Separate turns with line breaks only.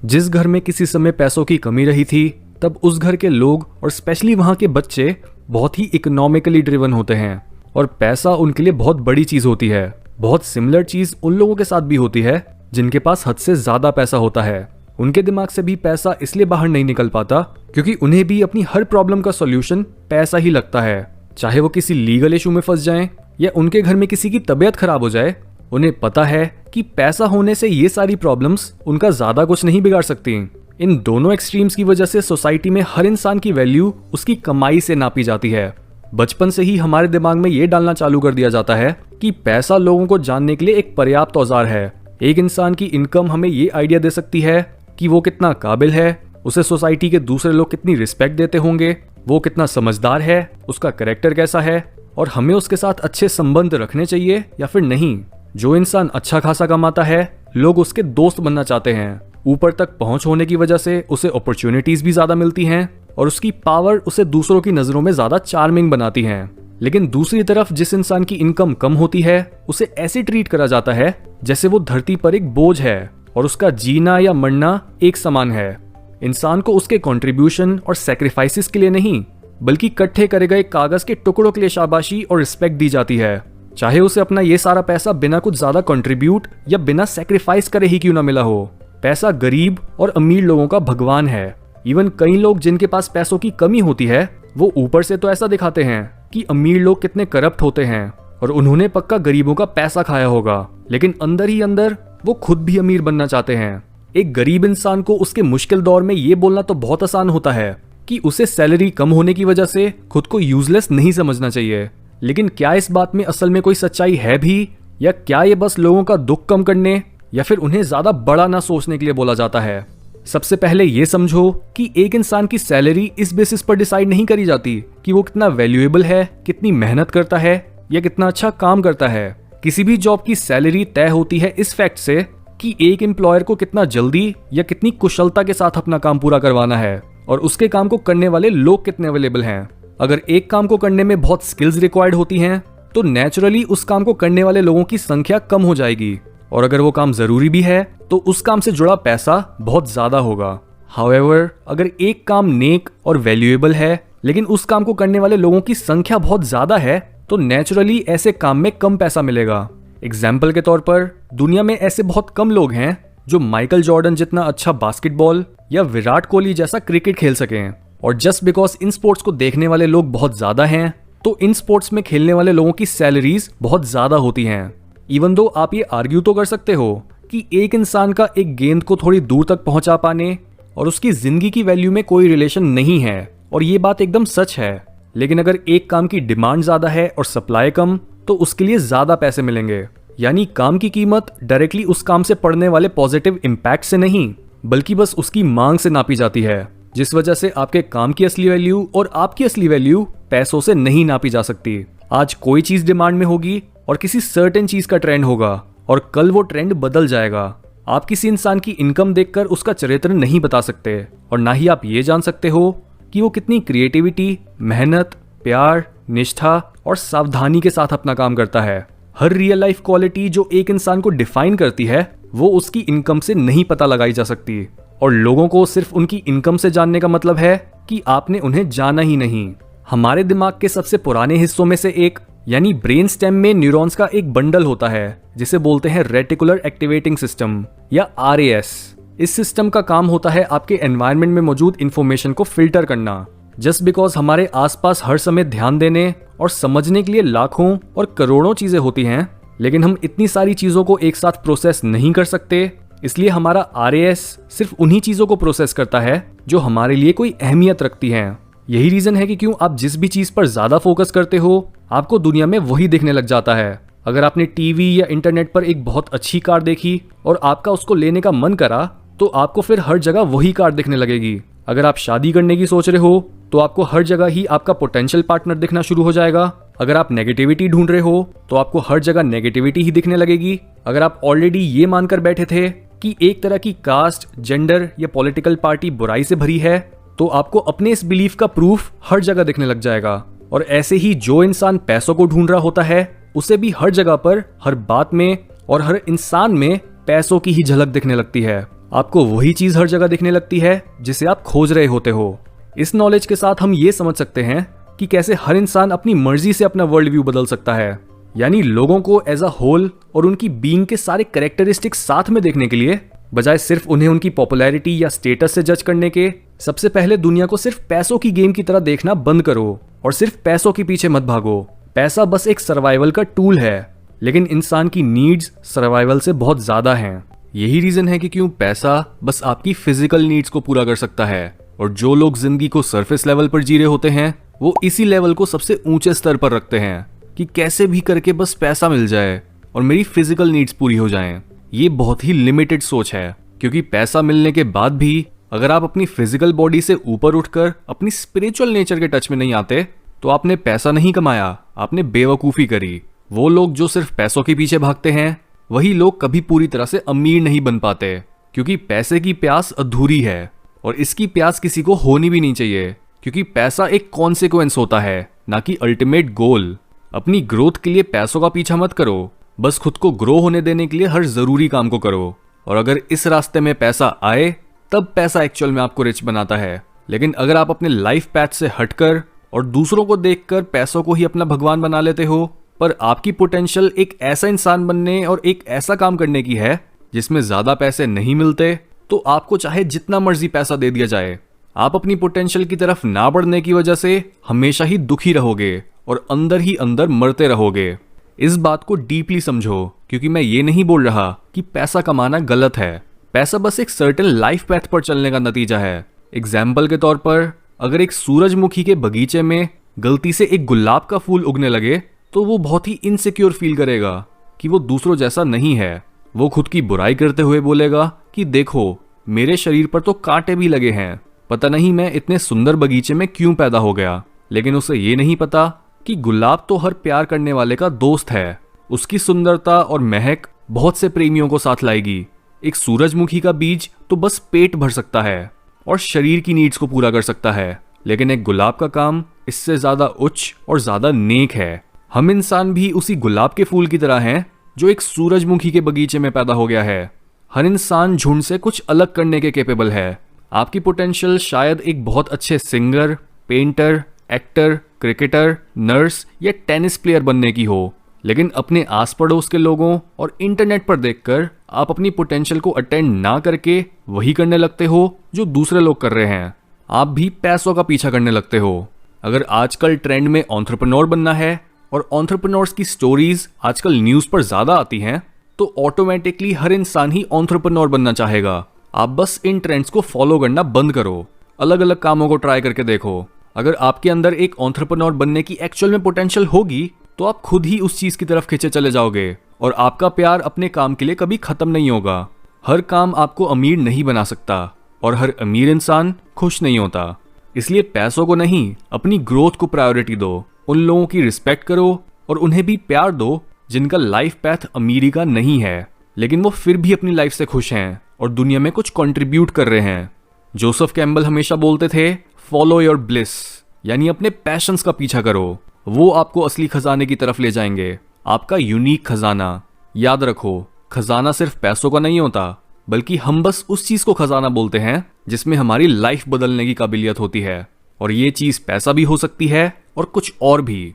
जिस घर में किसी समय पैसों की कमी रही थी, तब उस घर के लोग और स्पेशली वहां के बच्चे बहुत ही इकोनॉमिकली ड्रिवन होते हैं और पैसा उनके लिए बहुत बड़ी चीज होती है। बहुत सिमिलर चीज उन लोगों के साथ भी होती है जिनके पास हद से ज्यादा पैसा होता है। उनके दिमाग से भी पैसा इसलिए बाहर नहीं निकल पाता क्योंकि उन्हें भी अपनी हर प्रॉब्लम का सॉल्यूशन पैसा ही लगता है। चाहे वो किसी लीगल इशू में फंस जाएं या उनके घर में किसी की तबीयत खराब हो जाए, उन्हें पता है कि पैसा होने से ये सारी प्रॉब्लम्स उनका ज्यादा कुछ नहीं बिगाड़ सकती। इन दोनों एक्सट्रीम्स की वजह से सोसाइटी में हर इंसान की वैल्यू उसकी कमाई से नापी जाती है। बचपन से ही हमारे दिमाग में ये डालना चालू कर दिया जाता है कि पैसा लोगों को जानने के लिए एक पर्याप्त औजार है। एक इंसान की इनकम हमें ये आइडिया दे सकती है कि वो कितना काबिल है, उसे सोसाइटी के दूसरे लोग कितनी रिस्पेक्ट देते होंगे, वो कितना समझदार है, उसका कैरेक्टर कैसा है और हमें उसके साथ अच्छे संबंध रखने चाहिए या फिर नहीं। जो इंसान अच्छा खासा कमाता है, लोग उसके दोस्त बनना चाहते हैं। ऊपर तक पहुंच होने की वजह से उसे अपॉर्चुनिटीज भी ज्यादा मिलती हैं और उसकी पावर उसे दूसरों की नजरों में ज्यादा चार्मिंग बनाती हैं। लेकिन दूसरी तरफ जिस इंसान की इनकम कम होती है, उसे ऐसे ट्रीट करा जाता है जैसे वो धरती पर एक बोझ है और उसका जीना या मरना एक समान है। इंसान को उसके कंट्रीब्यूशन और सैक्रिफाइसेस के लिए नहीं, बल्कि इकट्ठे करे गए कागज के टुकड़ों के लिए शाबाशी और रिस्पेक्ट दी जाती है, चाहे उसे अपना ये सारा पैसा बिना कुछ ज्यादा कंट्रीब्यूट या बिना सैक्रिफाइस करे ही क्यों ना मिला हो। पैसा गरीब और अमीर लोगों का भगवान है। इवन कई लोग जिनके पास पैसों की कमी होती है, वो ऊपर से तो ऐसा दिखाते हैं कि अमीर लोग कितने करप्ट होते हैं और उन्होंने पक्का गरीबों का पैसा खाया होगा, लेकिन अंदर ही अंदर वो खुद भी अमीर बनना चाहते हैं। एक गरीब इंसान को उसके मुश्किल दौर में ये बोलना तो बहुत आसान होता है कि उसे सैलरी कम होने की वजह से खुद को यूजलेस नहीं समझना चाहिए, लेकिन क्या इस बात में असल में कोई सच्चाई है भी, या क्या ये बस लोगों का दुख कम करने या फिर उन्हें ज्यादा बड़ा ना सोचने के लिए बोला जाता है? सबसे पहले ये समझो कि एक इंसान की सैलरी इस बेसिस पर डिसाइड नहीं करी जाती कि वो कितना वैल्यूएबल है, कितनी मेहनत करता है या कितना अच्छा काम करता है। किसी भी जॉब की सैलरी तय होती है इस फैक्ट से कि एक एम्प्लॉयर को कितना जल्दी या कितनी कुशलता के साथ अपना काम पूरा करवाना है और उसके काम को करने वाले लोग कितने अवेलेबल हैं। अगर एक काम को करने में बहुत स्किल्स रिक्वायर्ड होती हैं, तो नेचुरली उस काम को करने वाले लोगों की संख्या कम हो जाएगी, और अगर वो काम जरूरी भी है तो उस काम से जुड़ा पैसा बहुत ज्यादा होगा। हाउएवर, अगर एक काम नेक और वैल्यूएबल है लेकिन उस काम को करने वाले लोगों की संख्या बहुत ज्यादा है, तो नेचुरली ऐसे काम में कम पैसा मिलेगा। एग्जाम्पल के तौर पर दुनिया में ऐसे बहुत कम लोग हैं जो माइकल जॉर्डन जितना अच्छा बास्केटबॉल या विराट कोहली जैसा क्रिकेट खेल सकें, और जस्ट बिकॉज इन स्पोर्ट्स को देखने वाले लोग बहुत ज्यादा हैं, तो इन स्पोर्ट्स में खेलने वाले लोगों की सैलरीज बहुत ज्यादा होती हैं। इवन दो आप ये आर्ग्यू तो कर सकते हो कि एक इंसान का एक गेंद को थोड़ी दूर तक पहुंचा पाने और उसकी जिंदगी की वैल्यू में कोई रिलेशन नहीं है, और ये बात एकदम सच है। लेकिन अगर एक काम की डिमांड ज्यादा है और सप्लाई कम, तो उसके लिए ज्यादा पैसे मिलेंगे। यानी काम की कीमत डायरेक्टली उस काम से पड़ने वाले पॉजिटिव इम्पैक्ट से नहीं, बल्कि बस उसकी मांग से नापी जाती है, जिस वजह से आपके काम की असली वैल्यू और आपकी असली वैल्यू पैसों से नहीं नापी जा सकती। आज कोई चीज डिमांड में होगी और किसी सर्टेन चीज का ट्रेंड होगा, और कल वो ट्रेंड बदल जाएगा। आप किसी इंसान की इनकम देखकर उसका चरित्र नहीं बता सकते, और ना ही आप ये जान सकते हो कि वो कितनी क्रिएटिविटी, मेहनत, प्यार, निष्ठा और सावधानी के साथ अपना काम करता है। हर रियल लाइफ क्वालिटी जो एक इंसान को डिफाइन करती है, वो उसकी इनकम से नहीं पता लगाई जा सकती, और लोगों को सिर्फ उनकी इनकम से जानने का मतलब है कि आपने उन्हें जाना ही नहीं। हमारे दिमाग के सबसे पुराने हिस्सों में से एक यानी ब्रेन स्टेम में न्यूरॉन्स का एक बंडल होता है जिसे बोलते हैं रेटिकुलर एक्टिवेटिंग सिस्टम या RAS। इस सिस्टम का काम होता है आपके एनवायरनमेंट में मौजूद इंफॉर्मेशन को फिल्टर करना। जस्ट बिकॉज हमारे आसपास हर समय ध्यान देने और समझने के लिए लाखों और करोड़ों चीजें होती हैं, लेकिन हम इतनी सारी चीजों को एक साथ प्रोसेस नहीं कर सकते, इसलिए हमारा RAS सिर्फ उन्हीं चीजों को प्रोसेस करता है जो हमारे लिए कोई अहमियत रखती हैं। यही रीजन है कि क्यों आप जिस भी चीज पर ज्यादा फोकस करते हो, आपको दुनिया में वही दिखने लग जाता है। अगर आपने टीवी या इंटरनेट पर एक बहुत अच्छी कार देखी और आपका उसको लेने का मन करा, तो आपको फिर हर जगह वही कार दिखने लगेगी। अगर आप शादी करने की सोच रहे हो, तो आपको हर जगह ही आपका पोटेंशियल पार्टनर दिखना शुरू हो जाएगा। अगर आप नेगेटिविटी ढूंढ रहे हो, तो आपको हर जगह नेगेटिविटी ही दिखने लगेगी। अगर आप ऑलरेडी ये मानकर बैठे थे कि एक तरह की कास्ट, जेंडर या पॉलिटिकल पार्टी बुराई से भरी है, तो आपको अपने इस बिलीफ का प्रूफ हर जगह दिखने लग जाएगा। और ऐसे ही जो इंसान पैसों को ढूंढ रहा होता है, उसे भी हर जगह पर, हर बात में और हर इंसान में पैसों की ही झलक दिखने लगती है। आपको वही चीज हर जगह दिखने लगती है जिसे आप खोज रहे होते हो। इस नॉलेज के साथ हम ये समझ सकते हैं कि कैसे हर इंसान अपनी मर्जी से अपना वर्ल्ड व्यू बदल सकता है। यानी लोगों को एज अ होल और उनकी बीइंग के सारे कैरेक्टरिस्टिक्स साथ में देखने के लिए, बजाय सिर्फ उन्हें उनकी पॉपुलैरिटी या स्टेटस से जज करने के, सबसे पहले दुनिया को सिर्फ पैसों की गेम की तरह देखना बंद करो और सिर्फ पैसों के पीछे मत भागो। पैसा बस एक सर्वाइवल का टूल है, लेकिन इंसान की नीड्स सर्वाइवल से बहुत ज्यादा हैं। यही रीजन है कि क्यों पैसा बस आपकी फिजिकल नीड्स को पूरा कर सकता है, और जो लोग जिंदगी को सरफेस लेवल पर जी रहे होते हैं वो इसी लेवल को सबसे ऊंचे स्तर पर रखते हैं कि कैसे भी करके बस पैसा मिल जाए और मेरी फिजिकल नीड्स पूरी हो जाएं। ये बहुत ही लिमिटेड सोच है, क्योंकि पैसा मिलने के बाद भी अगर आप अपनी फिजिकल बॉडी से ऊपर उठकर अपनी स्पिरिचुअल नेचर के टच में नहीं आते तो आपने पैसा नहीं कमाया, आपने बेवकूफ़ी करी। वो लोग जो सिर्फ पैसों के पीछे भागते हैं वही लोग कभी पूरी तरह से अमीर नहीं बन पाते, क्योंकि पैसे की प्यास अधूरी है और इसकी प्यास किसी को होनी भी नहीं चाहिए, क्योंकि पैसा एक कॉन्सिक्वेंस होता है, ना कि अल्टीमेट गोल। अपनी ग्रोथ के लिए पैसों का पीछा मत करो, बस खुद को ग्रो होने देने के लिए हर जरूरी काम को करो। और अगर इस रास्ते में पैसा आए तब पैसा एक्चुअल में आपको रिच बनाता है। लेकिन अगर आप अपने लाइफ पैथ से हटकर और दूसरों को देखकर पैसों को ही अपना भगवान बना लेते हो, पर आपकी पोटेंशियल एक ऐसा इंसान बनने और एक ऐसा काम करने की है जिसमें ज्यादा पैसे नहीं मिलते, तो आपको चाहे जितना मर्जी पैसा दे दिया जाए, आप अपनी पोटेंशियल की तरफ ना बढ़ने की वजह से हमेशा ही दुखी रहोगे और अंदर ही अंदर मरते रहोगे। इस बात को डीपली समझो, क्योंकि मैं ये नहीं बोल रहा कि पैसा कमाना गलत है। पैसा बस एक सर्टेन लाइफ पैथ पर चलने का नतीजा है। एग्जाम्पल के तौर पर, अगर एक सूरजमुखी के बगीचे में गलती से एक गुलाब का फूल उगने लगे तो वो बहुत ही इनसिक्योर फील करेगा कि वो दूसरों जैसा नहीं है। वो खुद की बुराई करते हुए बोलेगा कि देखो, मेरे शरीर पर तो कांटे भी लगे हैं, पता नहीं मैं इतने सुंदर बगीचे में क्यों पैदा हो गया। लेकिन उसे ये नहीं पता कि गुलाब तो हर प्यार करने वाले का दोस्त है। उसकी सुंदरता और महक बहुत से प्रेमियों को साथ लाएगी। एक सूरजमुखी का बीज तो बस पेट भर सकता है और शरीर की नीड्स को पूरा कर सकता है, लेकिन एक गुलाब का काम इससे ज्यादा उच्च और ज्यादा नेक है। हम इंसान भी उसी गुलाब के फूल की तरह हैं जो एक सूरजमुखी के बगीचे में पैदा हो गया है। हर इंसान झुंड से कुछ अलग करने के कैपेबल है। आपकी पोटेंशियल शायद एक बहुत अच्छे singer, painter, actor, cricketer, nurse या टेनिस प्लेयर बनने की हो, लेकिन अपने आस पड़ोस के लोगों और इंटरनेट पर देखकर आप अपनी पोटेंशियल को अटेंड ना करके वही करने लगते हो जो दूसरे लोग कर रहे हैं। आप भी पैसों का पीछा करने लगते हो। अगर आजकल ट्रेंड में एंटरप्रेन्योर बनना है और एंटरप्रेन्योर्स की स्टोरीज आजकल न्यूज़ पर ज़्यादा आती हैं, तो ऑटोमेटिकली हर इंसान ही एंटरप्रेन्योर बनना चाहेगा। आप बस इन ट्रेंड्स को फॉलो करना बंद करो, अलग अलग कामों को ट्राई करके देखो। अगर आपके अंदर एक एंटरप्रेन्योर बनने की एक्चुअल में पोटेंशियल होगी तो आप खुद ही उस चीज़ की तरफ खींचे चले जाओगे और आपका प्यार अपने काम के लिए कभी खत्म नहीं होगा। हर काम आपको अमीर नहीं बना सकता और हर अमीर इंसान खुश नहीं होता। इसलिए पैसों को नहीं, अपनी ग्रोथ को प्रायोरिटी दो। उन लोगों की रिस्पेक्ट करो और उन्हें भी प्यार दो जिनका लाइफ पैथ अमीरी का नहीं है, लेकिन वो फिर भी अपनी लाइफ से खुश हैं और दुनिया में कुछ कंट्रीब्यूट कर रहे हैं। जोसेफ कैम्बल हमेशा बोलते थे, फॉलो योर ब्लिस, यानी अपने पैशंस का पीछा करो, वो आपको असली खजाने की तरफ ले जाएंगे, आपका यूनिक खजाना। याद रखो, खजाना सिर्फ पैसों का नहीं होता, बल्कि हम बस उस चीज को खजाना बोलते हैं जिसमें हमारी लाइफ बदलने की काबिलियत होती है। और ये चीज पैसा भी हो सकती है और कुछ और भी।